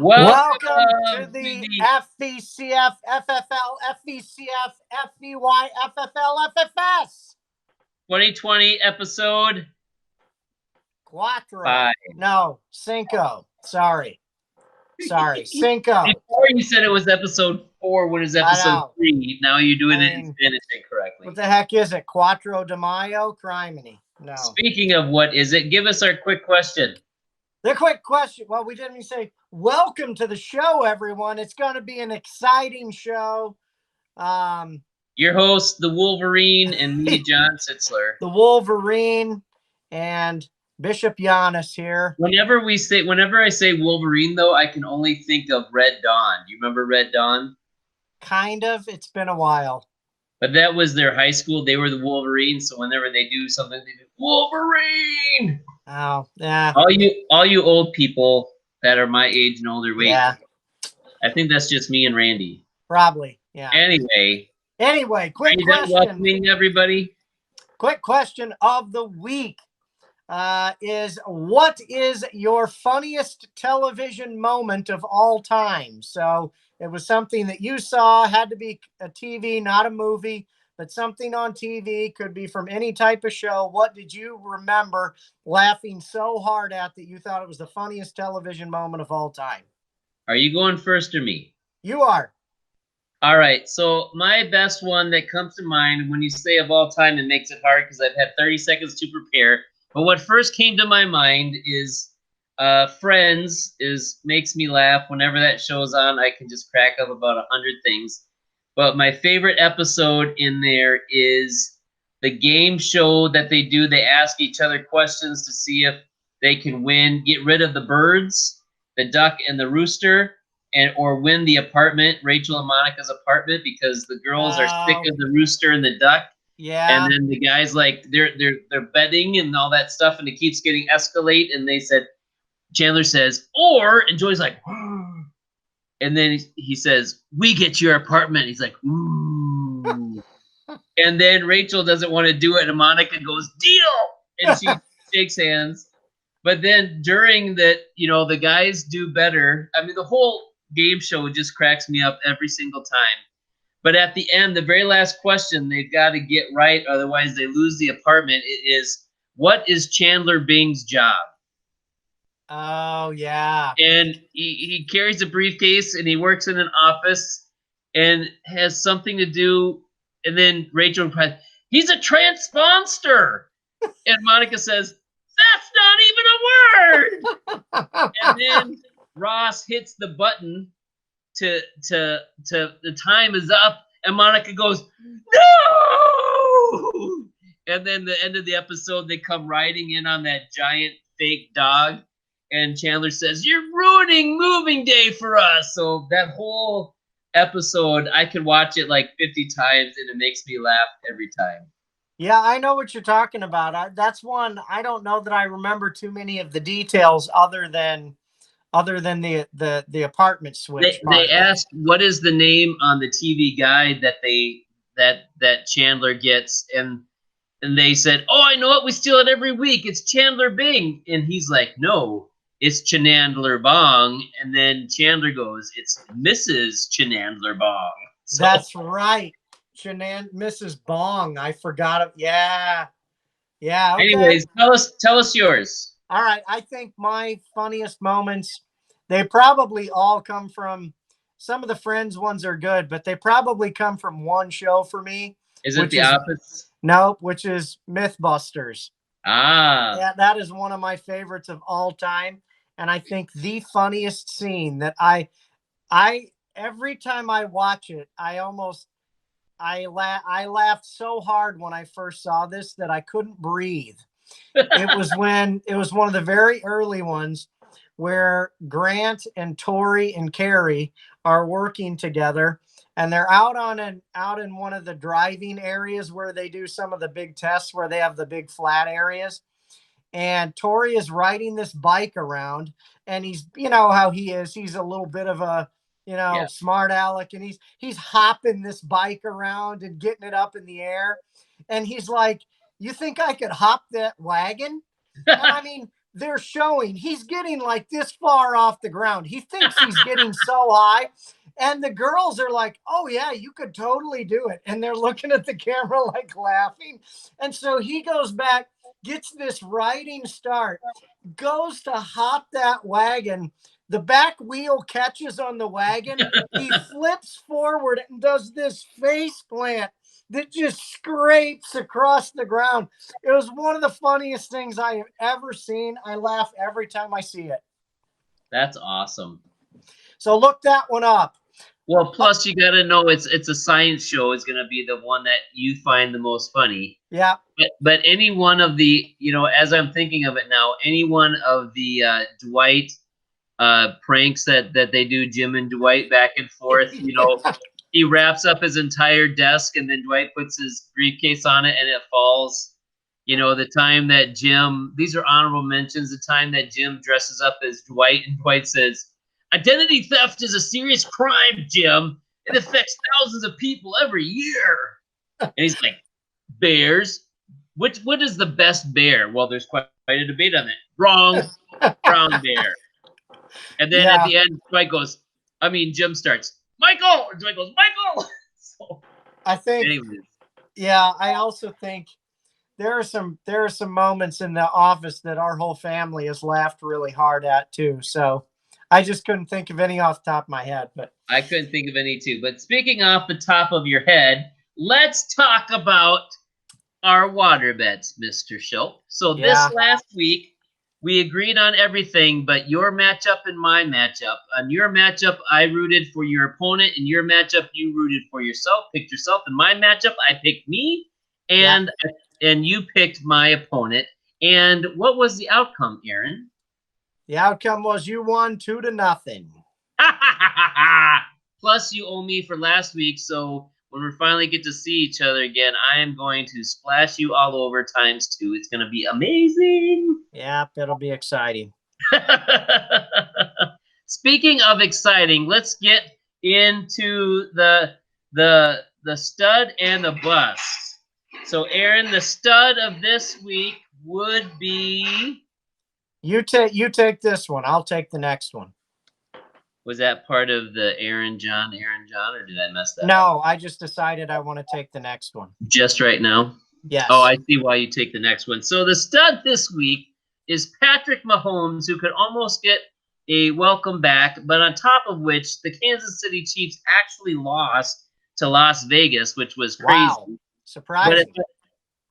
Welcome to to the the FVCFFFLFVCFFVYFFLFFS 2020 episode Quattro. 5. No, Cinco. Sorry, Cinco. Before you said it was episode 4, when it's episode 3. Now you're doing it in Spanish incorrectly. What the heck is it? Quattro de Mayo? Criminy. No. Speaking of what is it, give us our quick question. The quick question. Well, we didn't even say welcome to the show, everyone. It's going to be an exciting show. Your host, the Wolverine, and me, John Sitzler. The Wolverine and Bishop Giannis here. Whenever I say Wolverine, though, I can only think of Red Dawn. Do you remember Red Dawn? Kind of. It's been a while. But that was their high school. They were the Wolverines, so whenever they do something, they do Wolverine. Oh, yeah. All you old people that are my age and older, wait. Yeah. I think that's just me and Randy. Probably, yeah. Anyway, quick question. Welcoming everybody. Quick question of the week is, what is your funniest television moment of all time? So it was something that you saw, had to be a TV, not a movie, but something on TV, could be from any type of show. What did you remember laughing so hard at that you thought it was the funniest television moment of all time? Are you going first or me? You are. All right. So my best one that comes to mind when you say of all time, it makes it hard because I've had 30 seconds to prepare. But what first came to my mind is Friends makes me laugh. Whenever that show's on, I can just crack up about 100 things. But my favorite episode in there is the game show that they do. They ask each other questions to see if they can get rid of the birds, the duck and the rooster, or win the apartment, Rachel and Monica's apartment, because the girls are sick of the rooster and the duck. Yeah. And then the guys, like, they're betting and all that stuff, and it keeps getting escalate. And they said, Chandler says, and Joey's like, and then he says, we get your apartment. He's like, ooh. And then Rachel doesn't want to do it, and Monica goes, deal. And she shakes hands. But then during that, the guys do better. I mean, the whole game show just cracks me up every single time. But at the end, the very last question they've got to get right, otherwise they lose the apartment. It is, what is Chandler Bing's job? Oh, yeah. And he carries a briefcase, and he works in an office and has something to do. And then Rachel replies, he's a transponster. And Monica says, that's not even a word. And then Ross hits the button to the time is up, and Monica goes, no. And then the end of the episode, they come riding in on that giant fake dog, and Chandler says, you're ruining moving day for us. So that whole episode, I could watch it like 50 times, and it makes me laugh every time. Yeah, I know what you're talking about. That's one. I don't know that I remember too many of the details other than the apartment switch. They asked, what is the name on the TV guide that Chandler gets, and they said, oh, I know it. We steal it every week. It's Chandler Bing. And he's like, no, it's Chenandler Bong. And then Chandler goes, it's Mrs. Chenandler Bong. So, that's right. Mrs. Bong. I forgot it. Yeah. Yeah. Okay. Anyways, tell us yours. All right. I think my funniest moments, they probably all come from, some of the Friends ones are good, but they probably come from one show for me. Is it The Office? Nope, which is Mythbusters. Ah. Yeah, that is one of my favorites of all time. And I think the funniest scene that I every time I watch it, I laughed so hard when I first saw this that I couldn't breathe. It was one of the very early ones where Grant and Tori and Carrie are working together, and they're out in one of the driving areas where they do some of the big tests where they have the big flat areas. And Tori is riding this bike around, and he's, you know how he is. He's a little bit of a, smart aleck, and he's hopping this bike around and getting it up in the air. And he's like, you think I could hop that wagon? And I mean, they're showing he's getting like this far off the ground. He thinks he's getting so high. And the girls are like, oh, yeah, you could totally do it. And they're looking at the camera like laughing. And so he goes back, gets this riding start, goes to hop that wagon. The back wheel catches on the wagon. He flips forward and does this face plant that just scrapes across the ground. It was one of the funniest things I have ever seen. I laugh every time I see it. That's awesome. So look that one up. Well, plus you got to know it's a science show is going to be the one that you find the most funny. Yeah. But any one of the, as I'm thinking of it now, any one of the Dwight pranks that they do, Jim and Dwight back and forth, he wraps up his entire desk and then Dwight puts his briefcase on it and it falls. The time that Jim, these are honorable mentions, the time that Jim dresses up as Dwight and Dwight says, "Identity theft is a serious crime, Jim. It affects thousands of people every year." And he's like, "Bears? What is the best bear?" Well, there's quite a debate on it. Wrong. Brown bear. And then at the end, Jim starts, "Michael!" Or Dwight goes, "Michael!" So, I think, anyways. Yeah, I also think there are some moments in the office that our whole family has laughed really hard at too. So I just couldn't think of any off the top of my head, but I couldn't think of any too. But speaking off the top of your head, let's talk about our water bets, Mr. Schultz. So this last week, we agreed on everything, but your matchup and my matchup. On your matchup, I rooted for your opponent. In your matchup, you rooted for yourself, picked yourself. In my matchup, I picked me, and you picked my opponent. And what was the outcome, Aaron? The outcome was you won 2-0. Plus, you owe me for last week, so when we finally get to see each other again, I am going to splash you all over times 2. It's going to be amazing. Yep, it'll be exciting. Speaking of exciting, let's get into the stud and the bust. So, Aaron, the stud of this week would be... You take this one. I'll take the next one. Was that part of the Aaron John, or did I mess that up? No, I just decided I want to take the next one. Just right now? Yes. Oh, I see why you take the next one. So the stud this week is Patrick Mahomes, who could almost get a welcome back, but on top of which, the Kansas City Chiefs actually lost to Las Vegas, which was crazy. Wow. Surprising.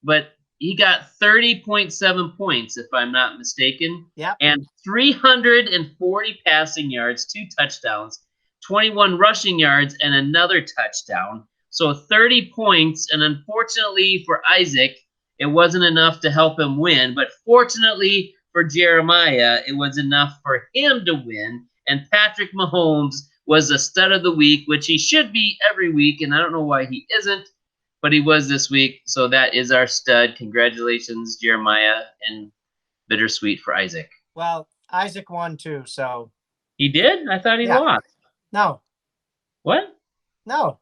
But he got 30.7 points, if I'm not mistaken. Yep. And 340 passing yards, 2 touchdowns, 21 rushing yards, and another touchdown. So 30 points, and unfortunately for Isaac, it wasn't enough to help him win. But fortunately for Jeremiah, it was enough for him to win. And Patrick Mahomes was the stud of the week, which he should be every week, and I don't know why he isn't. But he was this week, so that is our stud. Congratulations, Jeremiah, and bittersweet for Isaac. Well, Isaac won too, so. He did? I thought he lost. No. What? No.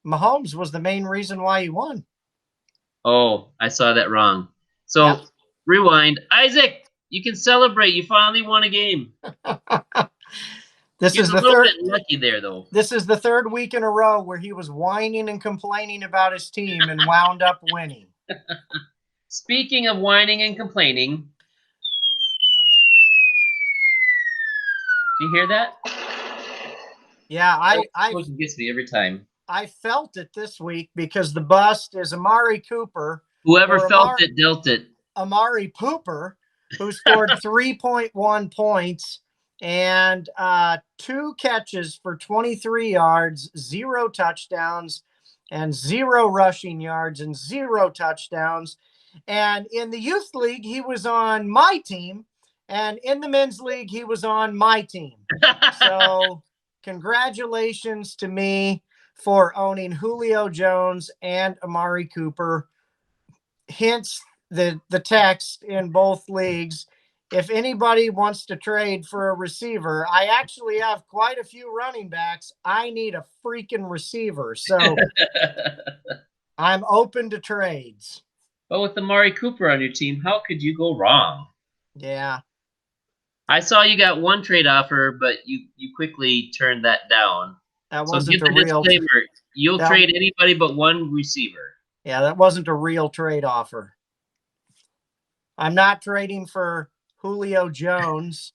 Mahomes was the main reason why he won. Oh, I saw that wrong. So, Rewind. Isaac, you can celebrate. You finally won a game. This is the a little bit lucky there, though. This is the third week in a row where he was whining and complaining about his team and wound up winning. Speaking of whining and complaining, do you hear that? Yeah, It gets me every time. I felt it this week because the bust is Amari Cooper. Whoever felt it dealt it. Amari Pooper, who scored 3.1 points. And 2 catches for 23 yards, 0 touchdowns, and 0 rushing yards, and 0 touchdowns. And in the youth league, he was on my team. And in the men's league, he was on my team. So congratulations to me for owning Julio Jones and Amari Cooper. Hence the text in both leagues. If anybody wants to trade for a receiver, I actually have quite a few running backs. I need a freaking receiver. So I'm open to trades. But with Amari Cooper on your team, how could you go wrong? Yeah. I saw you got one trade offer, but you quickly turned that down. That So give wasn't a the real. disclaimer. You'll That, trade anybody but one receiver. yeah, that wasn't a real trade offer. I'm not trading for Julio Jones.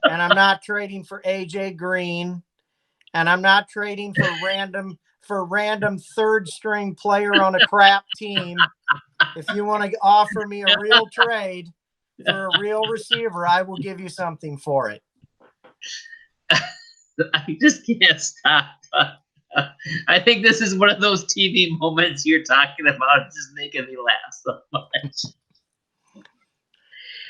And I'm not trading for AJ Green. And I'm not trading for random third string player on a crap team. If you want to offer me a real trade for a real receiver, I will give you something for it. I just can't stop. I think this is one of those TV moments you're talking about, just making me laugh so much.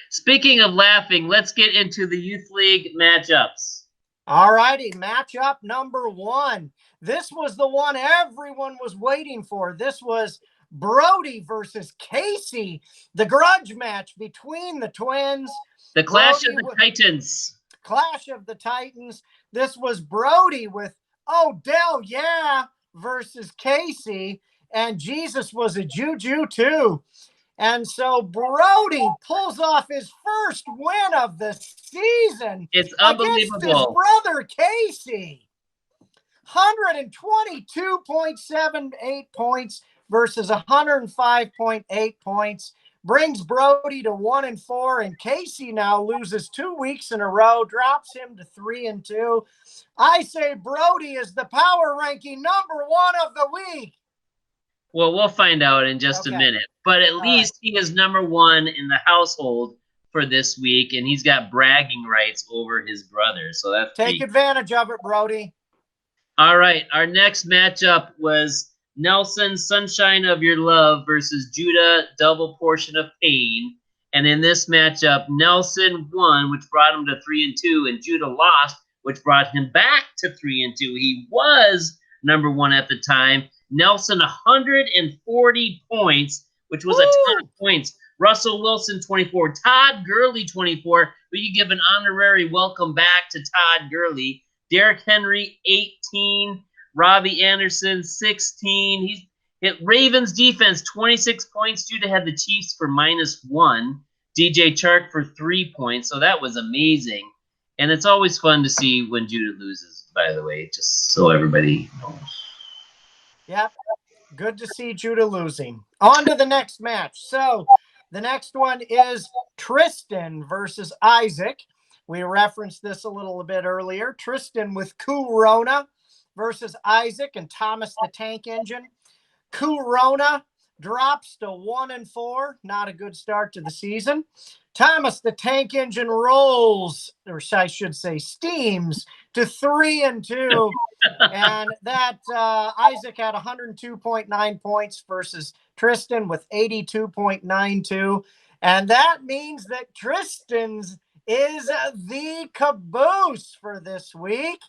Speaking of laughing, let's get into the Youth League matchups. All righty, matchup number 1. This was the one everyone was waiting for. This was Brody versus Casey, the grudge match between the twins. The Clash of the Titans. Clash of the Titans. This was Brody with Odell, yeah, versus Casey. And Jesus was a juju too. And so Brody pulls off his first win of the season. It's unbelievable. Against his brother Casey. 122.78 points versus 105.8 points. Brings Brody to 1-4, and Casey now loses 2 weeks in a row, drops him to 3-2. I say Brody is the power ranking number 1 of the week. Well, we'll find out in just a minute. But at least he is number 1 in the household for this week, and he's got bragging rights over his brother. So that's take advantage of it, Brody. All right, our next matchup was Nelson, Sunshine of Your Love versus Judah, Double Portion of Pain. And in this matchup, Nelson won, which brought him to 3-2, and Judah lost, which brought him back to 3-2. He was number 1 at the time. Nelson, 140 points, which was a ton of points. Russell Wilson, 24. Todd Gurley, 24. We can give an honorary welcome back to Todd Gurley. Derrick Henry, 18. Robbie Anderson, 16. He's hit Ravens defense, 26 points. Judah had the Chiefs for -1. DJ Chark for 3 points. So that was amazing. And it's always fun to see when Judah loses, by the way, just so everybody knows. Yep. Good to see Judah losing. On to the next match. So the next one is Tristan versus Isaac. We referenced this a little bit earlier. Tristan with Corona versus Isaac and Thomas the Tank Engine. Corona drops to 1-4. Not a good start to the season. Thomas the Tank Engine rolls, or I should say steams, to 3-2. And that Isaac had 102.9 points versus Tristan with 82.92. And that means that Tristan's is the caboose for this week.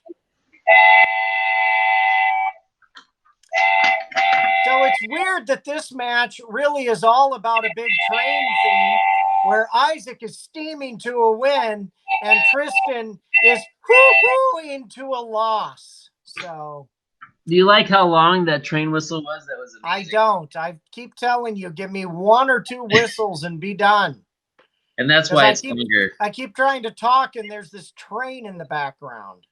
So it's weird that this match really is all about a big train thing where Isaac is steaming to a win and Tristan is hoo-hooing to a loss. So, do you like how long that train whistle was? That was amazing. I don't. I keep telling you, give me 1 or 2 whistles and be done. And that's why it's longer. I keep trying to talk, and there's this train in the background.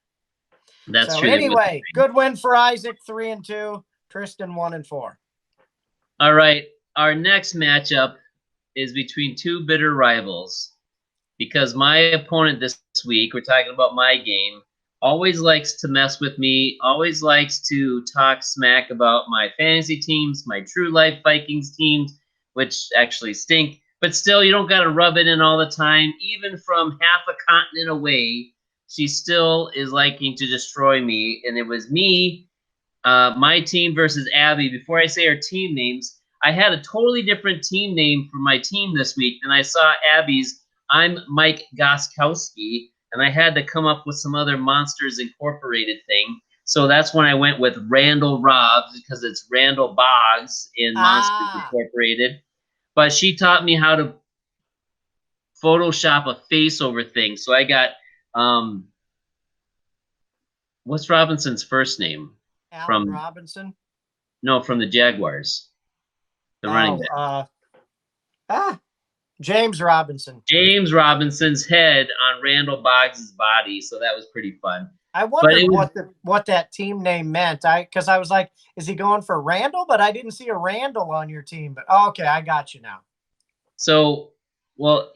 That's so true. Anyway, good win for Isaac, 3-2. Tristan, 1-4. All right. Our next matchup is between 2 bitter rivals. Because my opponent this week, we're talking about my game, always likes to mess with me, always likes to talk smack about my fantasy teams, my true life Vikings teams, which actually stink. But still, you don't got to rub it in all the time. Even from half a continent away, she still is liking to destroy me. And it was me, my team versus Abby. Before I say our team names, I had a totally different team name for my team this week. And I saw Abby's, I'm Mike Goskowski. And I had to come up with some other Monsters Incorporated thing. So that's when I went with Randall Robs, because it's Randall Boggs in Monsters Incorporated. But she taught me how to Photoshop a face over things. So I got, what's Robinson's first name? Allen Robinson? No, from the Jaguars. The running back. James Robinson. James Robinson's head on Randall Boggs' body, so that was pretty fun. I wondered what that team name meant. Because I was like, is he going for Randall? But I didn't see a Randall on your team. But okay, I got you now. So, well,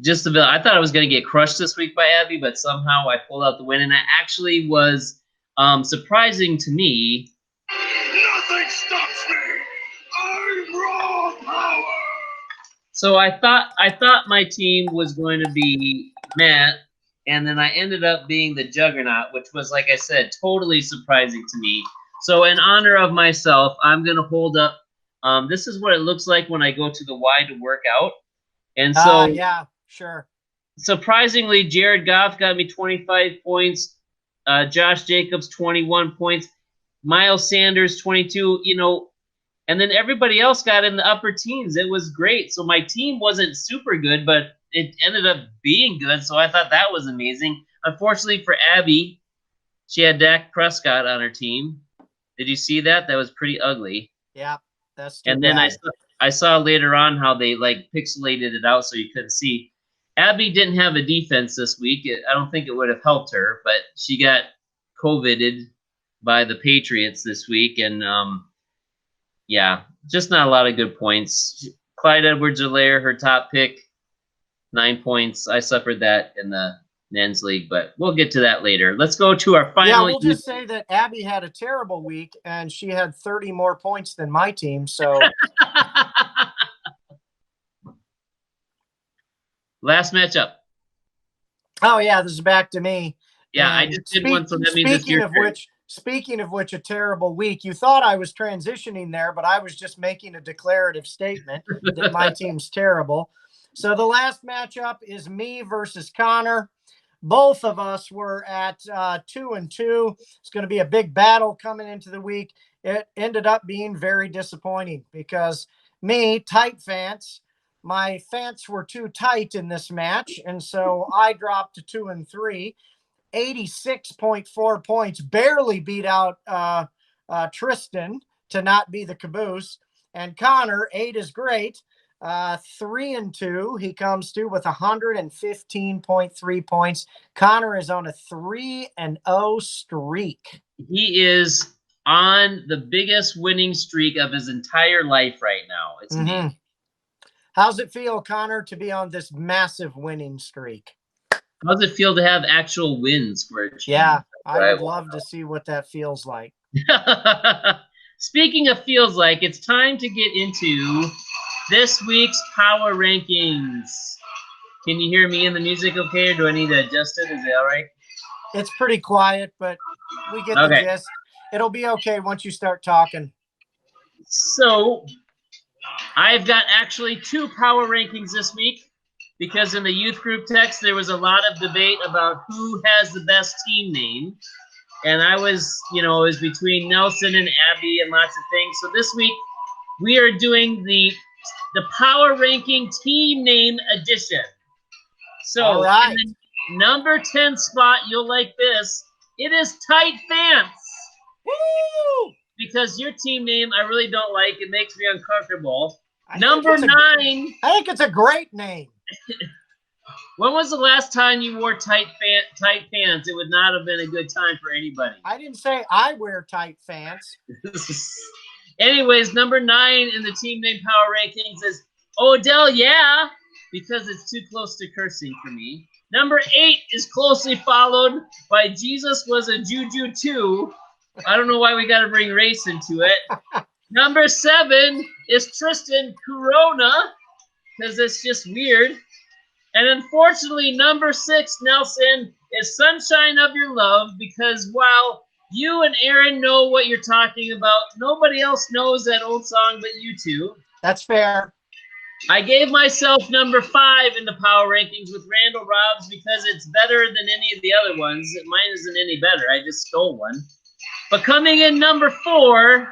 just a bit. I thought I was going to get crushed this week by Abby, but somehow I pulled out the win, and it actually was surprising to me. Nothing stops me. I'm raw power. So I thought my team was going to be Matt, and then I ended up being the Juggernaut, which was, like I said, totally surprising to me. So in honor of myself, I'm going to hold up. This is what it looks like when I go to the Y to work out. And so, yeah, sure. Surprisingly, Jared Goff got me 25 points. Josh Jacobs, 21 points. Miles Sanders, 22. You know, and then everybody else got in the upper teens. It was great. So my team wasn't super good, but it ended up being good. So I thought that was amazing. Unfortunately for Abby, she had Dak Prescott on her team. Did you see that? That was pretty ugly. Yeah, that's too bad. I saw later on how they like pixelated it out so you couldn't see. Abby didn't have a defense this week. I don't think it would have helped her, but she got COVIDed by the Patriots this week, and yeah, just not a lot of good points. Clyde Edwards-Helaire, her top pick, 9 points. I suffered that in the men's league, but we'll get to that later. Let's go to our final. Yeah, we'll just say that Abby had a terrible week, and she had 30 more points than my team, so. Last matchup. Oh, yeah, this is back to me. Yeah, and I just did one, so that means it's your turn. Speaking of which, a terrible week. You thought I was transitioning there, but I was just making a declarative statement that my team's terrible. So the last matchup is me versus Connor. Both of us were at 2-2. It's going to be a big battle coming into the week. It ended up being very disappointing because me, tight fans, my fans were too tight in this match, and so I dropped to 2-3. 86.4 points, barely beat out Tristan to not be the caboose. And Connor, 8 is great. 3-2, he comes to with 115.3 points. Connor is on a 3-0 streak. He is on the biggest winning streak of his entire life right now. It's me. How's it feel, Connor, to be on this massive winning streak? How does it feel to have actual wins for a team? Yeah, I would love to see what that feels like. Speaking of feels like, it's time to get into this week's power rankings. Can you hear me in the music okay, or do I need to adjust it? Is it all right? It's pretty quiet, but we get the gist. It'll be okay once you start talking. So, I've got actually 2 power rankings this week. Because in the youth group text, there was a lot of debate about who has the best team name. And I was, it was between Nelson and Abby and lots of things. So this week, we are doing the power ranking team name edition. So in the number 10 spot, you'll like this. It is Tight Fans. Woo! Because your team name I really don't like. It makes me uncomfortable. I Number 9. I think it's a great name. When was the last time you wore tight pants? It would not have been a good time for anybody. I didn't say I wear tight pants. Anyways, number 9 in the team name power rankings is Odell, yeah, because it's too close to cursing for me. Number 8 is closely followed by Jesus was a Juju too. I don't know why we got to bring race into it. Number 7 is Tristan Corona, because it's just weird. And unfortunately, number 6, Nelson, is Sunshine of Your Love, because while you and Aaron know what you're talking about, nobody else knows that old song but you two. That's fair. I gave myself number 5 in the power rankings with Randall Robs because it's better than any of the other ones. Mine isn't any better. I just stole one. But coming in number 4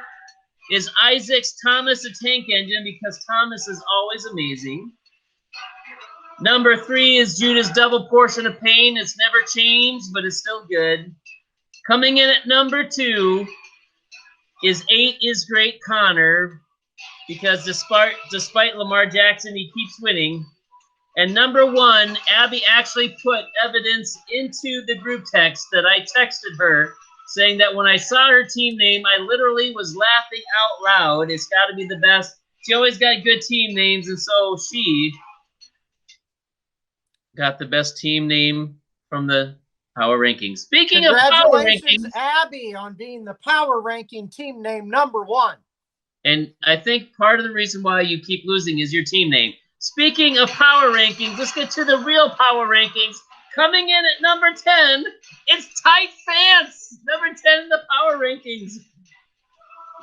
is Isaac's Thomas the Tank Engine, because Thomas is always amazing. Number 3 is Judah's Double Portion of Pain. It's never changed, but it's still good. Coming in at number 2 is 8 is Great Connor. because despite Lamar Jackson, he keeps winning. And number one, Abby actually put evidence into the group text that I texted her, saying that when I saw her team name, I literally was laughing out loud. It's got to be the best. She always got good team names, and so she got the best team name from the Power Rankings. Speaking of Power Congratulations, Rankings, Abby, on being the Power Ranking team name #1. and I think part of the reason why you keep losing is your team name. Speaking of Power Rankings, let's get to the real Power Rankings. Coming in at number 10, it's Tight Fans, number 10 in the Power Rankings.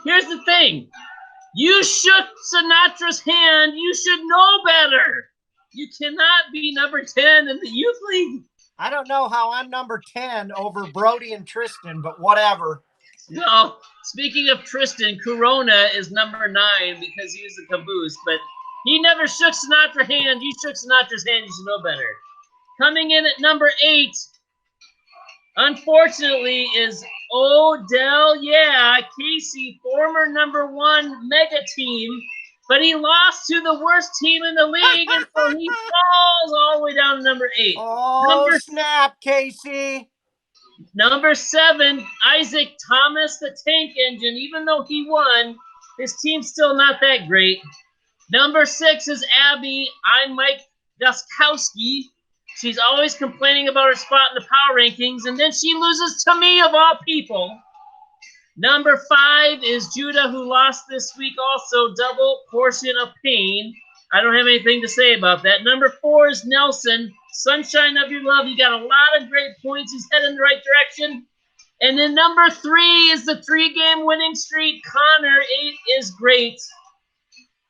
Here's the thing. You shook Sinatra's hand. You should know better. You cannot be number 10 in the Youth League. I don't know how I'm number 10 over Brody and Tristan, but whatever. No, speaking of Tristan, Corona is number 9 because he was the caboose, but he never shook Sinatra's hand. You shook Sinatra's hand. You should know better. Coming in at number 8, unfortunately, is Odell. Yeah, Casey, former number 1 mega team, but he lost to the worst team in the league, and so he falls all the way down to number 8. Oh, snap, Casey. Number 7, Isaac Thomas, the Tank Engine. Even though he won, his team's still not that great. Number 6 is Abby. I'm Mike Guskowski. She's always complaining about her spot in the Power Rankings, and then she loses to me, of all people. Number 5 is Judah, who lost this week also. Double portion of pain. I don't have anything to say about that. Number 4 is Nelson. Sunshine of your love. You got a lot of great points. He's heading in the right direction. And then number 3 is the 3-game winning streak. Connor, 8 is great.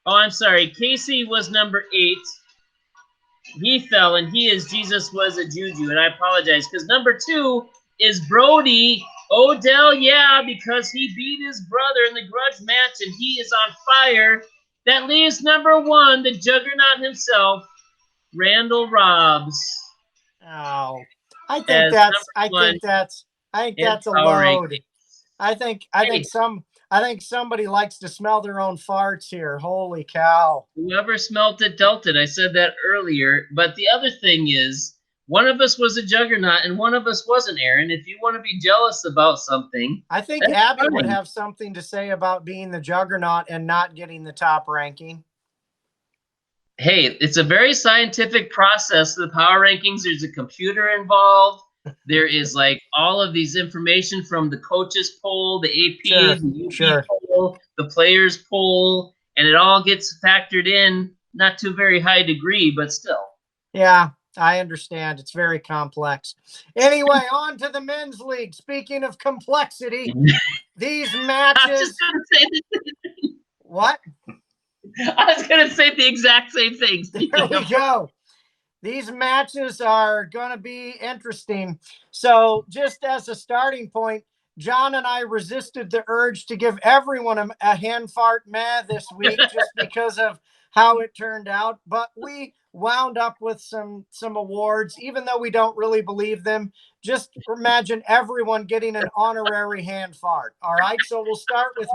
Oh, I'm sorry. Casey was number 8. He fell, and he is Jesus was a juju, and I apologize, because number 2 is Brody. Odell, yeah, because he beat his brother in the grudge match, and he is on fire. That leaves number 1, the juggernaut himself, Randall Robbs. Oh, I think that's a load. I think somebody likes to smell their own farts here. Holy cow. Whoever smelt it dealt it. I said that earlier. But the other thing is, one of us was a juggernaut and one of us wasn't, Aaron. If you want to be jealous about something. I think Abby would have something to say about being the juggernaut and not getting the top ranking. Hey, it's a very scientific process. The Power Rankings, there's a computer involved. There is like all of these information from the coaches poll, the AP, the UP poll, the players poll, and it all gets factored in, not to a very high degree, but still. Yeah, I understand. It's very complex. Anyway, on to the men's league. Speaking of complexity, these matches. What? I was going to say the exact same thing. There we go. These matches are going to be interesting. So just as a starting point, John and I resisted the urge to give everyone a hand fart meh this week just because of how it turned out. But we wound up with some awards, even though we don't really believe them. Just imagine everyone getting an honorary hand fart. All right, so we'll start with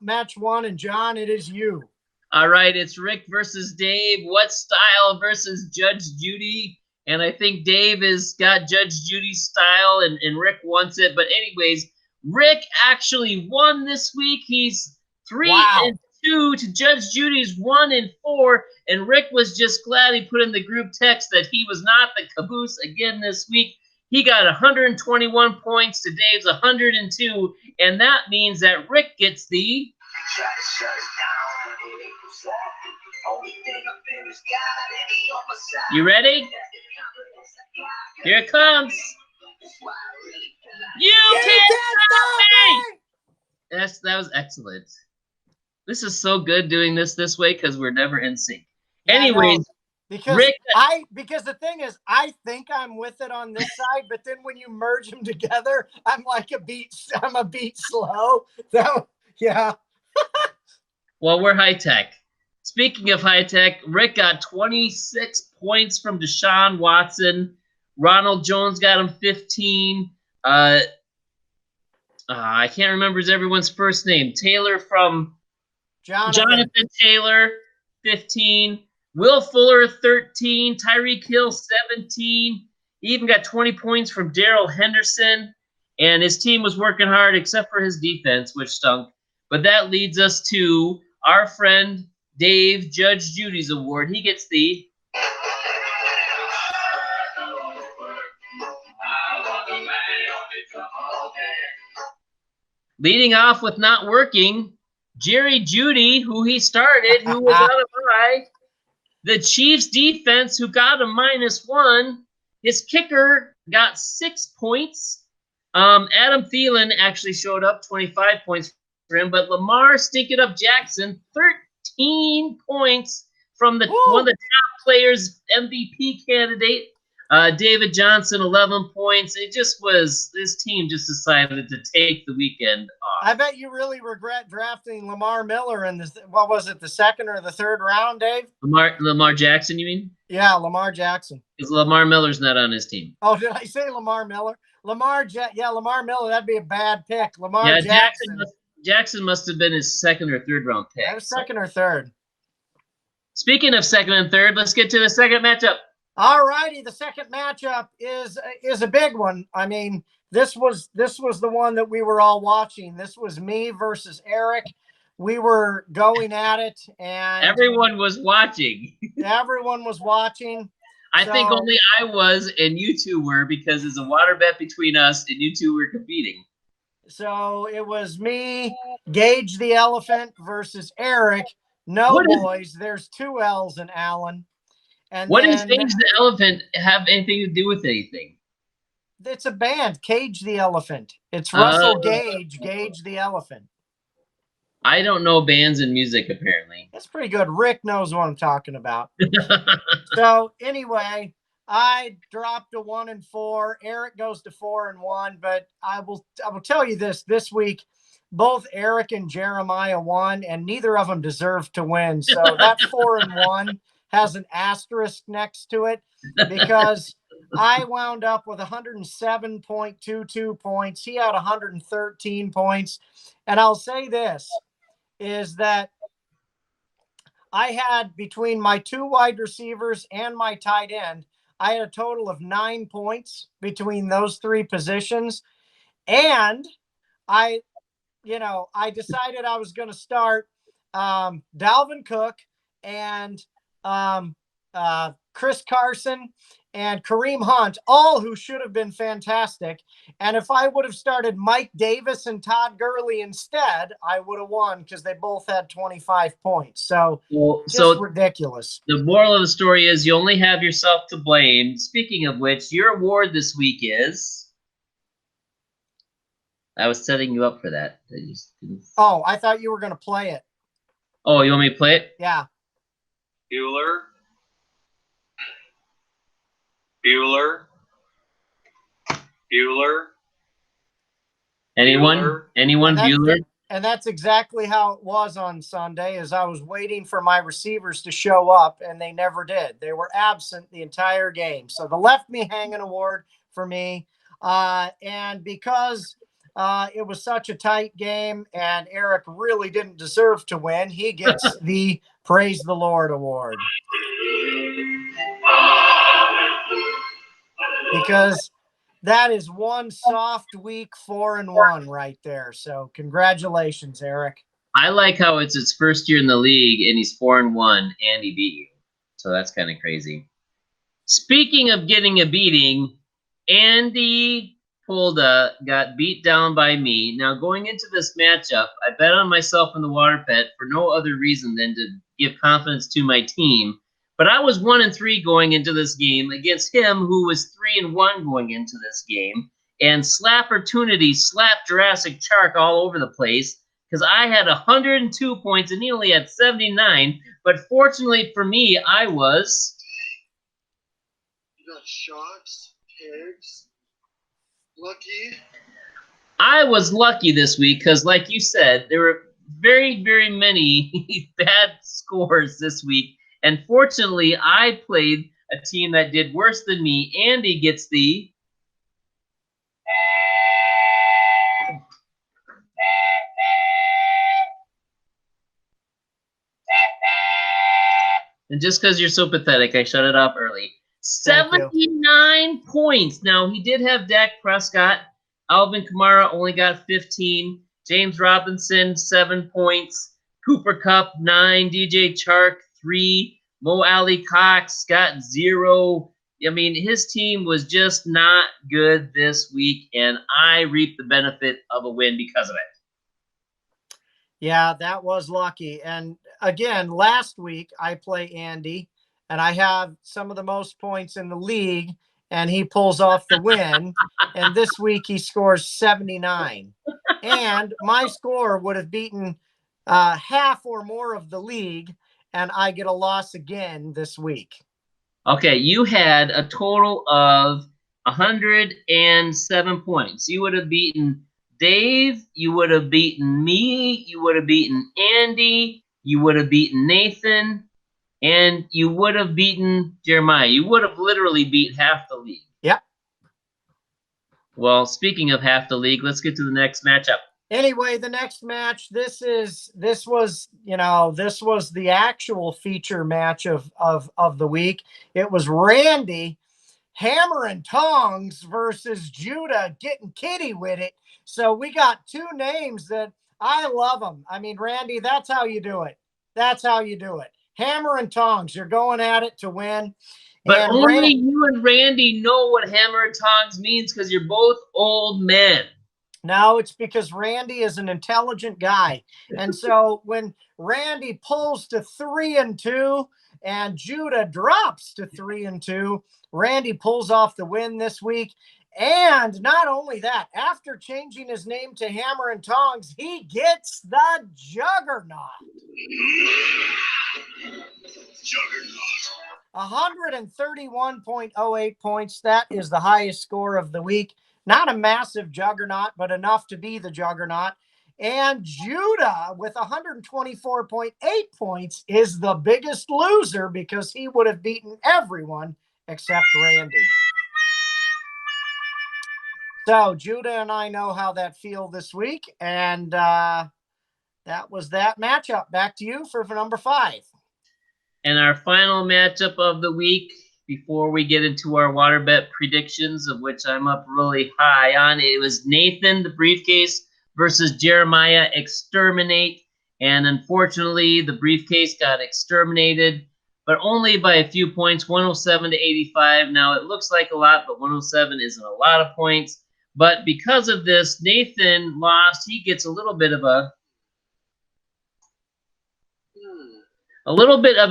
match 1. And John, it is you. All right, it's Rick versus Dave. What style versus Judge Judy? And I think Dave has got Judge Judy's style, and Rick wants it. But anyways, Rick actually won this week. He's 3-2 to Judge Judy's 1-4. And Rick was just glad he put in the group text that he was not the caboose again this week. He got 121 points to Dave's 102. And that means that Rick gets the... You ready? Here it comes. You can't stop me! That was excellent. This is so good doing this way because we're never in sync. Anyways, because Rick, because the thing is, I think I'm with it on this side, but then when you merge them together, I'm a beat slow. So yeah. Well, we're high tech. Speaking of high tech, Rick got 26 points from Deshaun Watson. Ronald Jones got him 15. I can't remember everyone's first name. Taylor from Jonathan Taylor, 15. Will Fuller, 13. Tyreek Hill, 17. He even got 20 points from Darrell Henderson. And his team was working hard except for his defense, which stunk. But that leads us to our friend Dave, Judge Judy's award. He gets the leading off with not working, Jerry Jeudy, who he started, who was out of bye. The Chiefs defense, who got a -1. His kicker got 6 points. Adam Thielen actually showed up, 25 points for him. But Lamar Stinking Up Jackson, 13 points from one of the top players, MVP candidate. David Johnson, 11 points. It just was, this team just decided to take the weekend off. I bet you really regret drafting Lamar Miller in this. What was it, the second or the third round, Dave? Lamar Jackson, you mean? Yeah, Lamar Jackson. Because Lamar Miller's not on his team. Oh, did I say Lamar Miller? Lamar Miller, that'd be a bad pick. Jackson must have been his second or third round pick. That was second or third. Speaking Speaking of second and third, let's get to the second matchup. All righty, the second matchup is a big one. I mean, this was the one that we were all watching. This was me versus Eric. We were going at it, and everyone was watching. Everyone was watching. I think only I was, and you two were, because it's a water bet between us, and you two were competing. So it was me, Gage the Elephant, versus Eric. No, boys, there's 2 L's in Allen. And what does Gage the Elephant have anything to do with anything? It's a band, Cage the Elephant. It's Russell Gage, Gage the Elephant. I don't know bands and music, apparently. That's pretty good. Rick knows what I'm talking about. So anyway, I dropped to 1 and 4. Eric goes to 4 and 1. But I will tell you this week, both Eric and Jeremiah won, and neither of them deserved to win. So that 4 and 1 has an asterisk next to it, because I wound up with 107.22 points. He had 113 points. And I'll say this, is that I had, between my 2 wide receivers and my tight end, I had a total of 9 points between those 3 positions. And I decided I was going to start Dalvin Cook and Chris Carson and Kareem Hunt, all who should have been fantastic. And if I would have started Mike Davis and Todd Gurley instead, I would have won, because they both had 25 points. So just ridiculous. The moral of the story is you only have yourself to blame. Speaking of which, your award this week is... I was setting you up for that. Oh, I thought you were going to play it. Oh, you want me to play it? Yeah. Bueller. Anyone Bueller? And that's exactly how it was on Sunday, as I was waiting for my receivers to show up, and they never did. They were absent the entire game. So the Left Me Hanging award for me. And because it was such a tight game and Eric really didn't deserve to win, he gets the Praise the Lord award. Because that is one soft week 4 and 1 right there. So congratulations, Eric. I like how it's his first year in the league and he's 4 and 1 and he beat you. So that's kind of crazy. Speaking of getting a beating, Andy Polda got beat down by me. Now, going into this matchup, I bet on myself in the water pet for no other reason than to give confidence to my team. But I was 1 and 3 going into this game against him, who was 3 and 1 going into this game. And Slappertunity slapped Jurassic Shark all over the place, because I had 102 points and he only had 79. But fortunately for me, I was... You got sharks, pigs, lucky. I was lucky this week because, like you said, there were very, very many bad scores this week. And fortunately, I played a team that did worse than me. Andy gets the... And just because you're so pathetic, I shut it off early. Thank you. 79 points. Now, he did have Dak Prescott. Alvin Kamara only got 15. James Robinson, 7 points. Cooper Kupp, 9. DJ Chark, 3. Mo Alley Cox got 0. I mean, his team was just not good this week, and I reaped the benefit of a win because of it. Yeah, that was lucky. And again, last week I play Andy, and I have some of the most points in the league, and he pulls off the win. And this week he scores 79. And my score would have beaten half or more of the league, and I get a loss again this week. Okay, you had a total of 107 points. You would have beaten Dave, you would have beaten me, you would have beaten Andy, you would have beaten Nathan, and you would have beaten Jeremiah. You would have literally beat half the league. Yep. Well, speaking of half the league, let's get to the next matchup. Anyway, the next match, this was the actual feature match of the week. It was Randy Hammer and Tongs versus Judah getting kitty with it. So we got two names that I love them. I mean, Randy, that's how you do it. That's how you do it. Hammer and Tongs, you're going at it to win. But and only you and Randy know what Hammer and Tongs means because you're both old men. No, it's because Randy is an intelligent guy. And so when Randy pulls to 3-2 and Judah drops to 3-2, Randy pulls off the win this week. And not only that, after changing his name to Hammer and Tongs, he gets the Juggernaut. Juggernaut. 131.08 points. That is the highest score of the week. Not a massive juggernaut, but enough to be the juggernaut. And Judah, with 124.8 points, is the biggest loser because he would have beaten everyone except Randy. So Judah and I know how that feel this week. And that was that matchup. Back to you for number 5. And our final matchup of the week, before we get into our water bet predictions, of which I'm up really high on, it was Nathan, the briefcase, versus Jeremiah, exterminate. And unfortunately, the briefcase got exterminated, but only by a few points, 107 to 85. Now, it looks like a lot, but 107 isn't a lot of points. But because of this, Nathan lost. He gets a little bit of a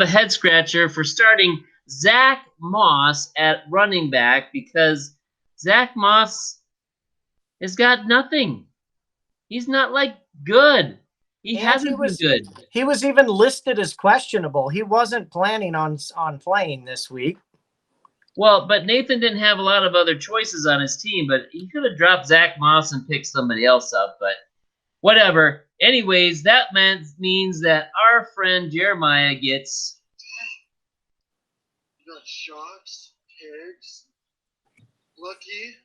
head scratcher for starting Zach Moss at running back because Zach Moss has got nothing. He's not like good. He hasn't been good. He was even listed as questionable. He wasn't planning on playing this week. Well, but Nathan didn't have a lot of other choices on his team, but he could have dropped Zach Moss and picked somebody else up, but whatever. Anyways, that means that our friend Jeremiah gets... You got Sharks, Pigs, Lucky.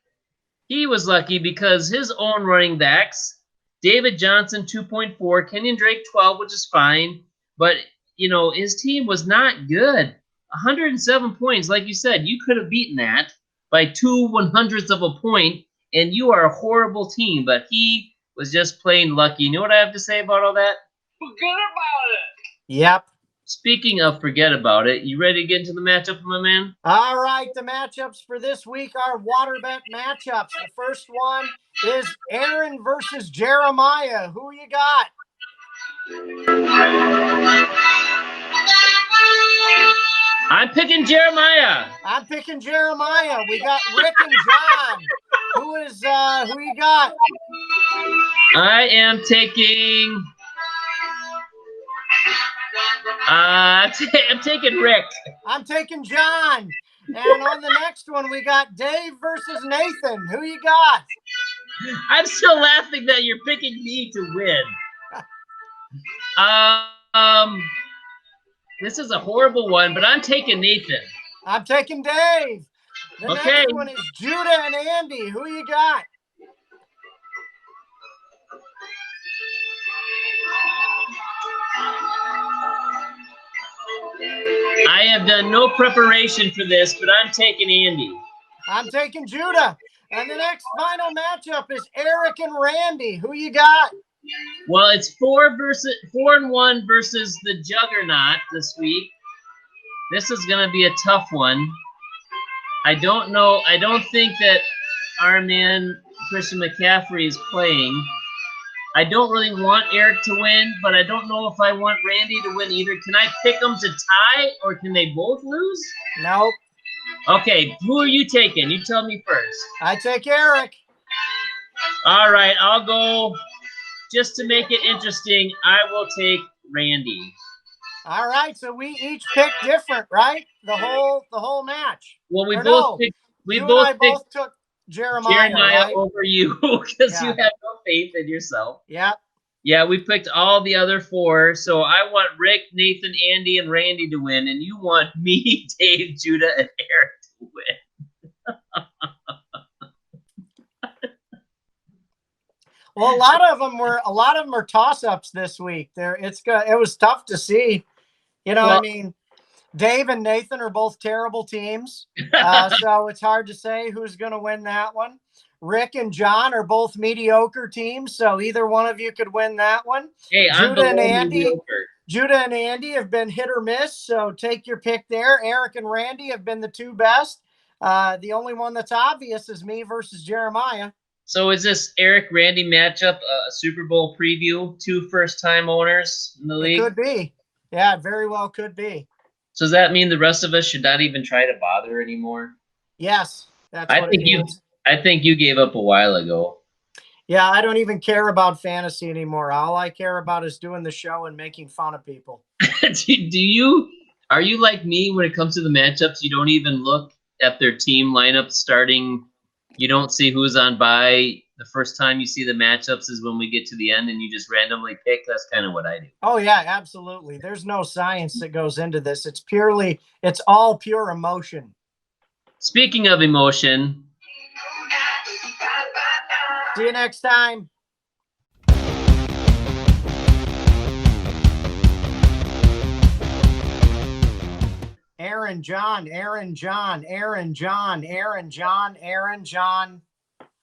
He was lucky because his own running backs, David Johnson, 2.4, Kenyon Drake, 12, which is fine. But, you know, his team was not good. 107 points, like you said, you could have beaten that by 2/100ths of a point, and you are a horrible team. But he was just plain lucky. You know what I have to say about all that? Forget about it. Yep. Speaking of forget about it, you ready to get into the matchup, my man? All right, the matchups for this week are water bet matchups. The first one is Aaron versus Jeremiah. Who you got? I'm picking Jeremiah. I'm picking Jeremiah. We got Rick and John. Who you got? I am taking... I'm taking Rick. I'm taking John. And on the next one, we got Dave versus Nathan. Who you got? I'm still laughing that you're picking me to win. This is a horrible one, but I'm taking Nathan. I'm taking Dave. The next one is Judah and Andy. Who you got? have done no preparation for this, but I'm taking Andy. I'm taking Judah. And the next final matchup is Eric and Randy. Who you got? Well, it's 4-1 versus the Juggernaut this week. This is going to be a tough one. I don't know. I don't think that our man Christian McCaffrey is playing. I don't really want Eric to win, but I don't know if I want Randy to win either. Can I pick them to tie, or can they both lose? Nope. Okay, who are you taking? You tell me first. I take Eric. All right, I'll go. Just to make it interesting, I will take Randy. All right, so we each picked different, right? The whole match. Well, we Or both no, picked. We you both and I picked both took Jeremiah, right? over you because Yeah. you have no faith in yourself. Yeah. Yeah, we picked all the other 4. So I want Rick, Nathan, Andy, and Randy to win, and you want me, Dave, Judah, and Eric to win. Well, a lot of them were toss-ups this week. It was tough to see. You know, Well, I mean, Dave and Nathan are both terrible teams, so it's hard to say who's going to win that one. Rick and John are both mediocre teams, so either one of you could win that one. Hey, I'm Judah and below Andy. mediocre. Judah and Andy have been hit or miss, so take your pick there. Eric and Randy have been the 2 best. The only one that's obvious is me versus Jeremiah. So is this Eric Randy matchup a Super Bowl preview? 2 first-time owners in the league? It could be. Yeah, it very well could be. So does that mean the rest of us should not even try to bother anymore? Yes, that's I what think it means. I think you gave up a while ago. Yeah, I don't even care about fantasy anymore. All I care about is doing the show and making fun of people. Are you like me when it comes to the matchups? You don't even look at their team lineup starting. You don't see who's on bye. The first time you see the matchups is when we get to the end and you just randomly pick. That's kind of what I do. Oh, yeah, absolutely. There's no science that goes into this. It's all pure emotion. Speaking of emotion. See you next time. Aaron John, Aaron John, Aaron John, Aaron John, Aaron John.